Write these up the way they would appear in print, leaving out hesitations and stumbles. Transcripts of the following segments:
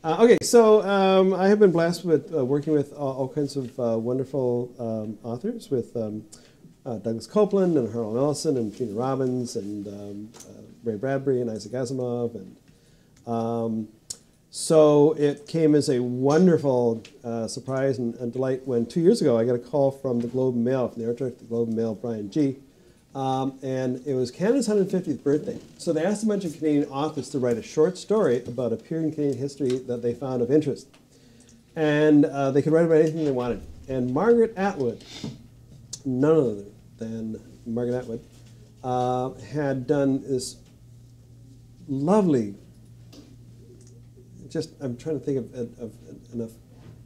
Okay, so I have been blessed with working with all kinds of wonderful authors, with Douglas Copeland and Harlan Ellison and Tina Robbins and Ray Bradbury and Isaac Asimov. And so it came as a wonderful surprise and delight when 2 years ago I got a call from the Globe and Mail, from the editor of the Globe and Mail, Brian G. And it was Canada's 150th birthday. So they asked a bunch of Canadian authors to write a short story about a period in Canadian history that they found of interest. And they could write about anything they wanted. And Margaret Atwood, none other than Margaret Atwood, had done this lovely, I'm trying to think of enough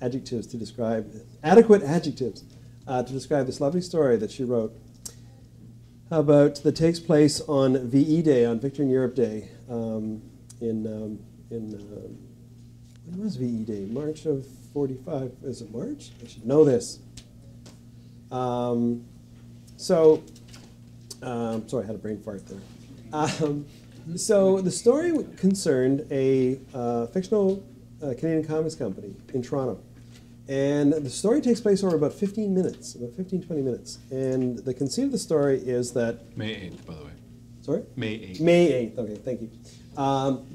adjectives to describe, adequate adjectives to describe this lovely story that she wrote that takes place on VE Day, on Victory in Europe Day, when was VE Day? March of 45, is it March? I should know this. Sorry, I had a brain fart there. So the story concerned a fictional Canadian comics company in Toronto. And the story takes place over about 15 minutes, about 15, 20 minutes. And the conceit of the story is that... May 8th, by the way. Sorry? May 8th. May 8th, okay, thank you.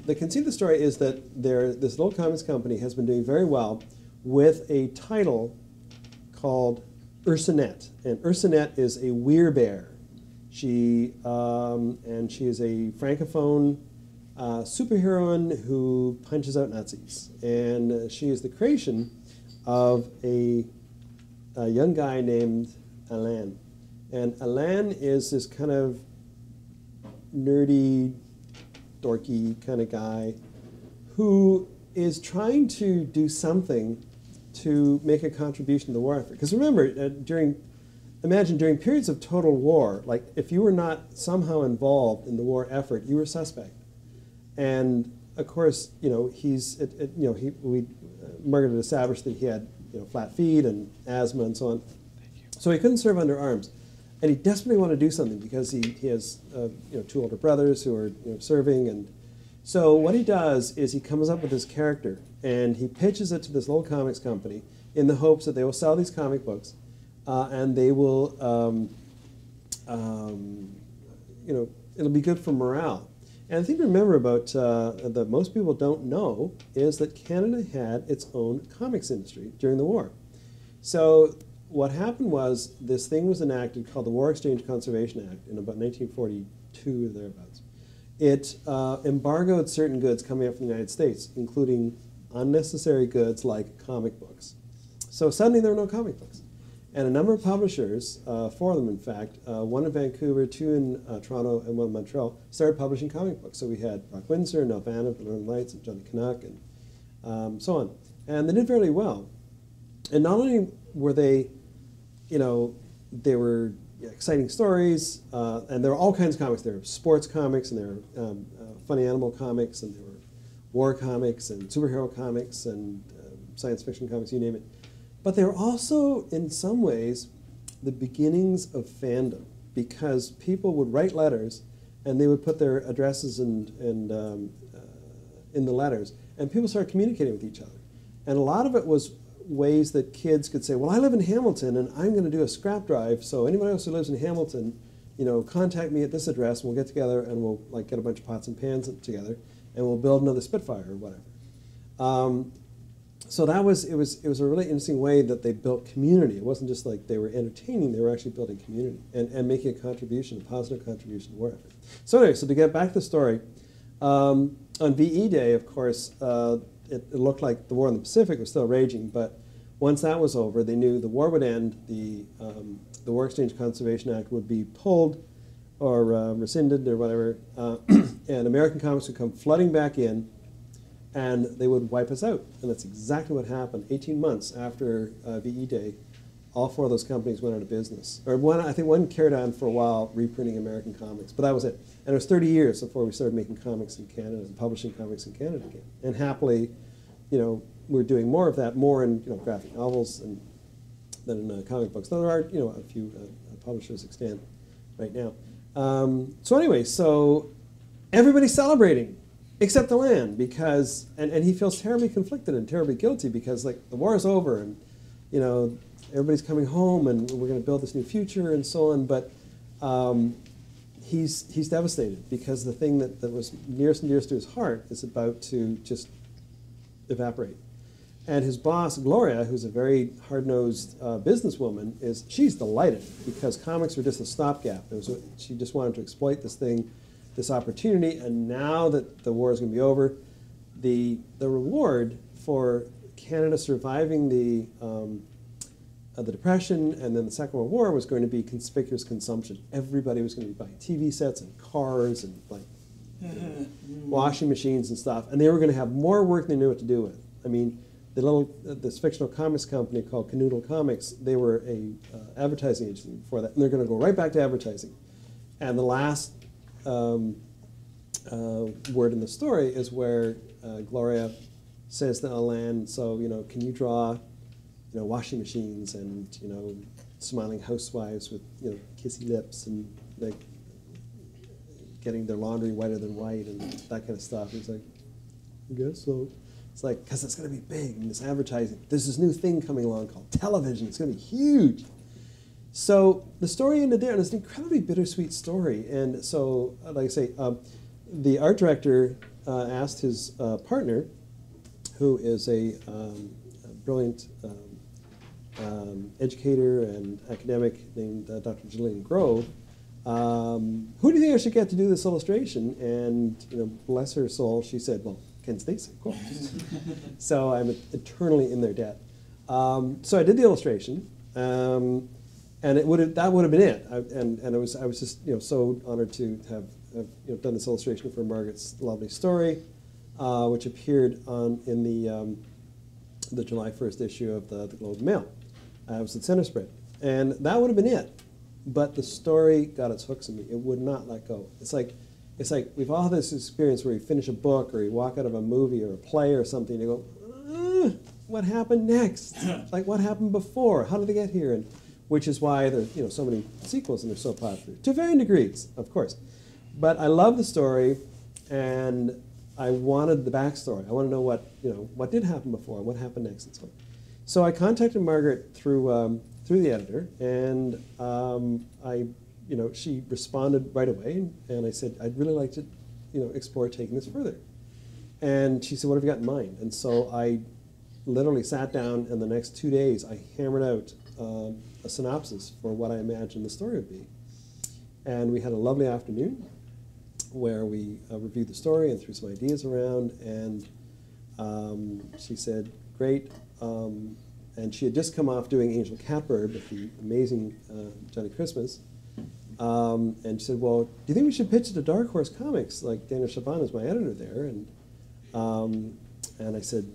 The conceit of the story is that this little comics company has been doing very well with a title called Ursinette. And Ursinette is a werebear. She is a francophone superheroine who punches out Nazis. And she is the creation of a young guy named Alain. And Alain is this kind of nerdy, dorky kind of guy who is trying to do something to make a contribution to the war effort. Because remember, imagine during periods of total war, like if you were not somehow involved in the war effort, you were suspect. And of course, Margaret had established that he had flat feet and asthma and so on. So he couldn't serve under arms. And he desperately wanted to do something because he has 2 older brothers who are serving. And so what he does is he comes up with this character and he pitches it to this little comics company in the hopes that they will sell these comic books and they will, it'll be good for morale. And the thing to remember about that most people don't know is that Canada had its own comics industry during the war. So what happened was this thing was enacted called the War Exchange Conservation Act in about 1942 or thereabouts. It embargoed certain goods coming up from the United States, including unnecessary goods like comic books. So suddenly there were no comic books. And a number of publishers, 4 of them in fact, 1 in Vancouver, 2 in Toronto, and 1 in Montreal, started publishing comic books. So we had Brock Windsor, and Nelvana, the Northern Lights, and Johnny Canuck, and so on. And they did fairly well. And not only were they, they were exciting stories, and there were all kinds of comics. There were sports comics, and there were funny animal comics, and there were war comics, and superhero comics, and science fiction comics, you name it. But they were also, in some ways, the beginnings of fandom, because people would write letters, and they would put their addresses in the letters, and people started communicating with each other. And a lot of it was ways that kids could say, well, I live in Hamilton, and I'm going to do a scrap drive, so anybody else who lives in Hamilton, contact me at this address, and we'll get together, and we'll get a bunch of pots and pans together, and we'll build another Spitfire or whatever. So it was a really interesting way that they built community. It wasn't just like they were entertaining, they were actually building community and making a contribution, a positive contribution to war effort. So anyway, so to get back to the story, on VE Day, of course, it looked like the war in the Pacific was still raging, but once that was over, they knew the war would end, the War Exchange Conservation Act would be pulled or rescinded or whatever, and American comics would come flooding back in, and they would wipe us out. And that's exactly what happened. 18 months after VE Day, all 4 of those companies went out of business. Or I think one carried on for a while, reprinting American comics, but that was it. And it was 30 years before we started making comics in Canada and publishing comics in Canada again. And happily, we're doing more of that, more in graphic novels than in comic books. Though there are a few publishers extant right now. So anyway, so everybody's celebrating. except the land, because, and he feels terribly conflicted and terribly guilty because, like, the war is over and, you know, everybody's coming home and we're going to build this new future and so on, but he's devastated because the thing that was nearest and dearest to his heart is about to just evaporate. And his boss, Gloria, who's a very hard-nosed businesswoman, she's delighted because comics were just a stopgap. She just wanted to exploit this opportunity, and now that the war is going to be over, the reward for Canada surviving the Depression and then the Second World War was going to be conspicuous consumption. Everybody was going to be buying TV sets and cars and like washing machines and stuff, and they were going to have more work than they knew what to do with. I mean, this fictional comics company called Canoodle Comics, they were a advertising agency before that, and they're going to go right back to advertising. And the last word in the story is where Gloria says to Alain, so, you know, can you draw, you know, washing machines and, you know, smiling housewives with, you know, kissy lips and, like, getting their laundry whiter than white and that kind of stuff. He's like, I guess so. It's like, because it's going to be big in this advertising. There's this new thing coming along called television. It's going to be huge. So the story ended there, and it's an incredibly bittersweet story. And so, like I say, the art director asked his partner, who is a brilliant educator and academic named Dr. Gillian Grove, who do you think I should get to do this illustration? And, you know, bless her soul, she said, well, Ken Stacy, of course. So I'm eternally in their debt. So I did the illustration, and that would have been it. I was just, you know, so honored to have you know, done this illustration for Margaret's lovely story, which appeared in the July 1st issue of the Globe and Mail. I was at center spread, and that would have been it. But the story got its hooks in me. It would not let go. It's like we've all had this experience where you finish a book or you walk out of a movie or a play or something, and you go, what happened next? Like, what happened before? How did they get here? And which is why there's, you know, so many sequels and they're so popular, to varying degrees, of course. But I love the story, and I wanted the backstory. I want to know what did happen before, what happened next, and so on. So I contacted Margaret through the editor, and she responded right away, and I said, I'd really like to, you know, explore taking this further. And she said, what have you got in mind? And so I literally sat down, and the next 2 days I hammered out a synopsis for what I imagined the story would be. And we had a lovely afternoon where we reviewed the story and threw some ideas around, and she said, great. And she had just come off doing Angel Catbird with the amazing Johnny Christmas. And she said, well, do you think we should pitch it to Dark Horse Comics? Like, Daniel Shaban is my editor there. And I said,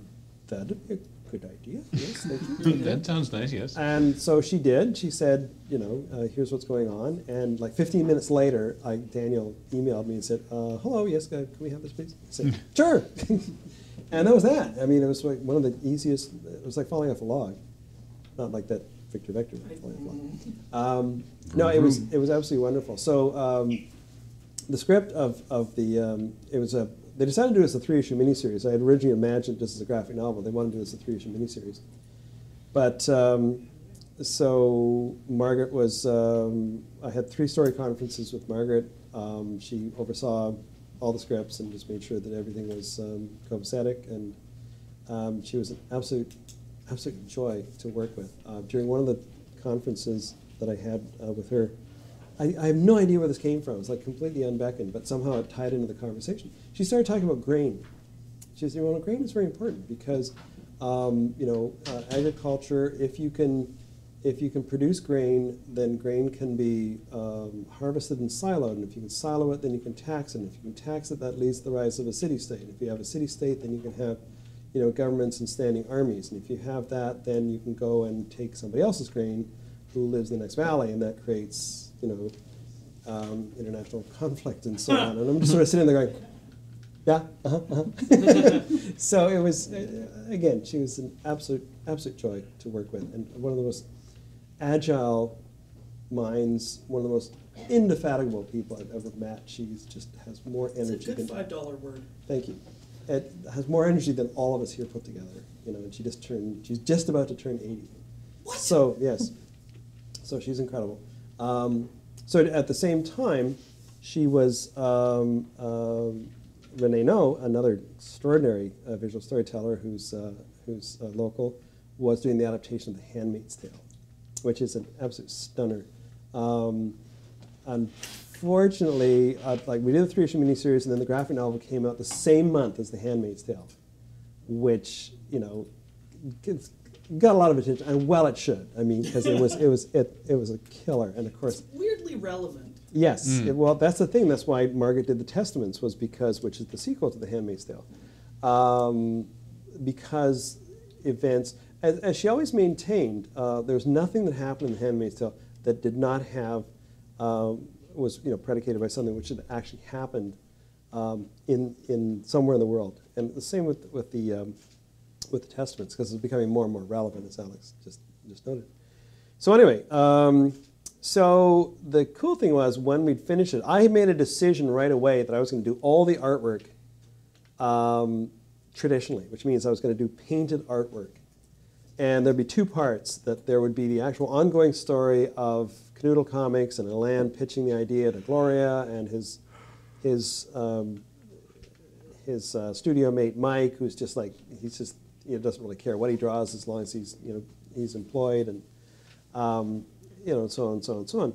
that'd be a good idea. Yes, thank you. That sounds nice, yes. And so she did. She said, you know, here's what's going on. And like 15 minutes later, Daniel emailed me and said, hello, yes, can we have this, please? I said, sure. And that was that. I mean, it was like one of the easiest, it was like falling off a log. Not like that Victor Vector falling off a log. No, it was absolutely wonderful. So the script of the, they decided to do this as a 3-issue miniseries. I had originally imagined this as a graphic novel. They wanted to do this as a 3-issue miniseries. But so Margaret was, I had 3 story conferences with Margaret. She oversaw all the scripts and just made sure that everything was copacetic, and she was an absolute joy to work with. During one of the conferences that I had with her, I have no idea where this came from. It's like completely unbeckoned, but somehow it tied into the conversation. She started talking about grain. She said, well, grain is very important because agriculture, if you can produce grain, then grain can be harvested and siloed. And if you can silo it, then you can tax it. And if you can tax it, that leads to the rise of a city-state. If you have a city-state, then you can have, you know, governments and standing armies. And if you have that, then you can go and take somebody else's grain who lives in the next valley, and that creates, you know, international conflict and so on. And I'm just sort of sitting there going, yeah, So it was, again, she was an absolute joy to work with, and one of the most agile minds, one of the most indefatigable people I've ever met. She just has more energy. It's a good $5 word. Thank you. It has more energy than all of us here put together. You know, and she's just about to turn 80. What? So yes, so she's incredible. So at the same time, she was Renee No, another extraordinary visual storyteller who's local, was doing the adaptation of The Handmaid's Tale, which is an absolute stunner. Unfortunately, we did the 3-issue miniseries, and then the graphic novel came out the same month as The Handmaid's Tale, which, you know, got a lot of attention, and well, it should. I mean, because it was a killer, and of course, it's weirdly relevant. Yes, well, that's the thing. That's why Margaret did the Testaments, was because, which is the sequel to The Handmaid's Tale, because events, as she always maintained, there's nothing that happened in The Handmaid's Tale that did not have was predicated by something which had actually happened in somewhere in the world, and the same with the Testaments, because it's becoming more and more relevant, as Alex just noted. So anyway, so the cool thing was, when we'd finished it, I had made a decision right away that I was going to do all the artwork traditionally, which means I was going to do painted artwork. And there'd be two parts, that there would be the actual ongoing story of Canoodle Comics and Alain pitching the idea to Gloria and his studio mate Mike, who's just like, doesn't really care what he draws as long as he's employed, and so on and so on and so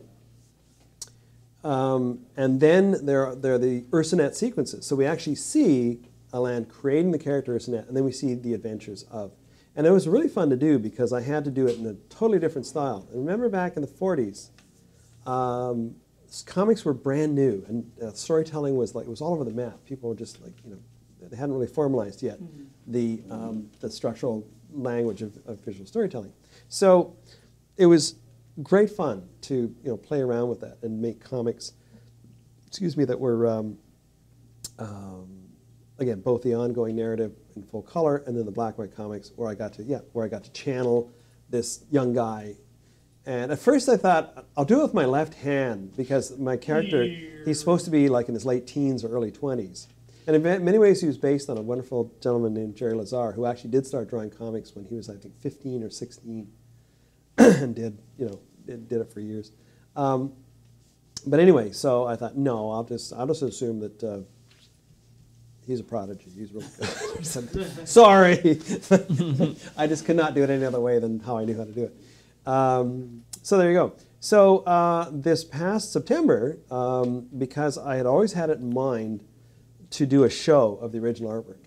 on. And then there are the Ursinette sequences. So we actually see Alain creating the character Ursinette, and then we see the adventures of. And it was really fun to do, because I had to do it in a totally different style. And remember, back in the 40s, comics were brand new, and storytelling was like, it was all over the map. People were just like, they hadn't really formalized yet the structural language of visual storytelling. So it was great fun to play around with that and make comics, that were again, both the ongoing narrative in full color, and then the black and white comics where I got to channel this young guy. And at first I thought, I'll do it with my left hand, because my character, he's supposed to be like in his late teens or early 20s. And in many ways he was based on a wonderful gentleman named Jerry Lazar, who actually did start drawing comics when he was, I think, 15 or 16, and did it for years. But anyway, so I thought, no, I'll just assume that he's a prodigy. He's really good. Sorry. I just could not do it any other way than how I knew how to do it. So there you go. So this past September, because I had always had it in mind to do a show of the original artwork.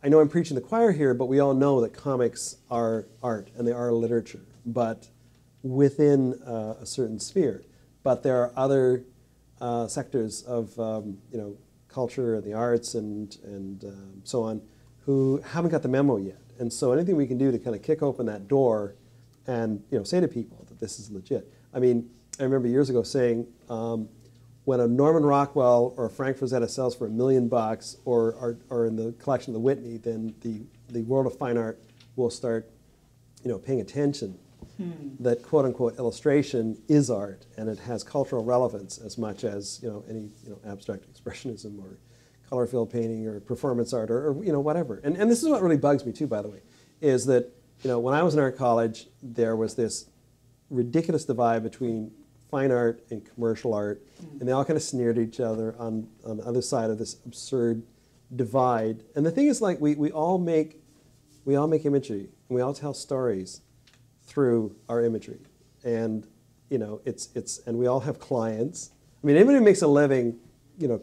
I know I'm preaching the choir here, but we all know that comics are art and they are literature, but within a certain sphere. But there are other sectors of culture and the arts and so on who haven't got the memo yet. And so anything we can do to kind of kick open that door and say to people that this is legit. I mean, I remember years ago saying, when a Norman Rockwell or a Frank Frazetta sells for $1 million, or in the collection of the Whitney, then the world of fine art will start paying attention. That quote unquote illustration is art, and it has cultural relevance as much as any abstract expressionism or color field painting or performance art or whatever. And this is what really bugs me too, by the way, is that when I was in art college, there was this ridiculous divide between fine art and commercial art, and they all kind of sneered at each other on the other side of this absurd divide. And the thing is, like, we all make imagery, and we all tell stories through our imagery, and and we all have clients. I mean, anybody who makes a living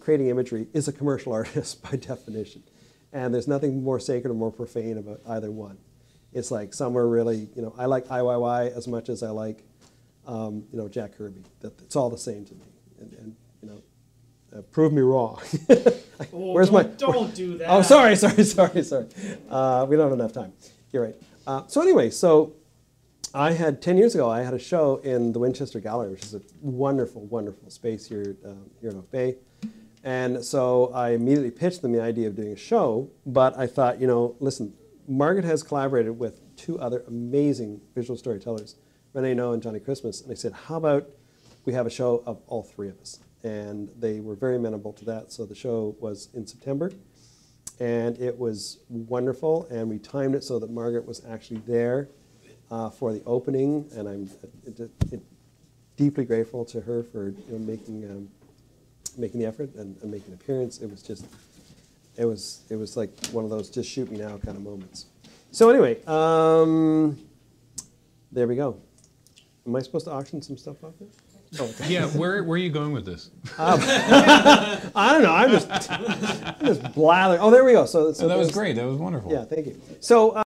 creating imagery is a commercial artist by definition, and there's nothing more sacred or more profane about either one. It's like some are really, I like IYY as much as I like Jack Kirby. It's all the same to me, and prove me wrong. Where's don't do that. Oh, sorry. We don't have enough time. You're right. So anyway, I had 10 years ago. I had a show in the Winchester Gallery, which is a wonderful, wonderful space here in Oak Bay. And so I immediately pitched them the idea of doing a show. But I thought, listen, Margaret has collaborated with two other amazing visual storytellers, Renee No and Johnny Christmas. And I said, how about we have a show of all three of us. And they were very amenable to that. So the show was in September, and it was wonderful. And we timed it so that Margaret was actually there for the opening. And I'm deeply grateful to her for making the effort and making an appearance. It was just, it was like one of those just shoot me now kind of moments. So anyway, there we go. Am I supposed to auction some stuff off there? Oh, okay. Yeah, where are you going with this? I don't know. I'm just blathering. Oh, there we go. So that was great. That was wonderful. Yeah, thank you. So.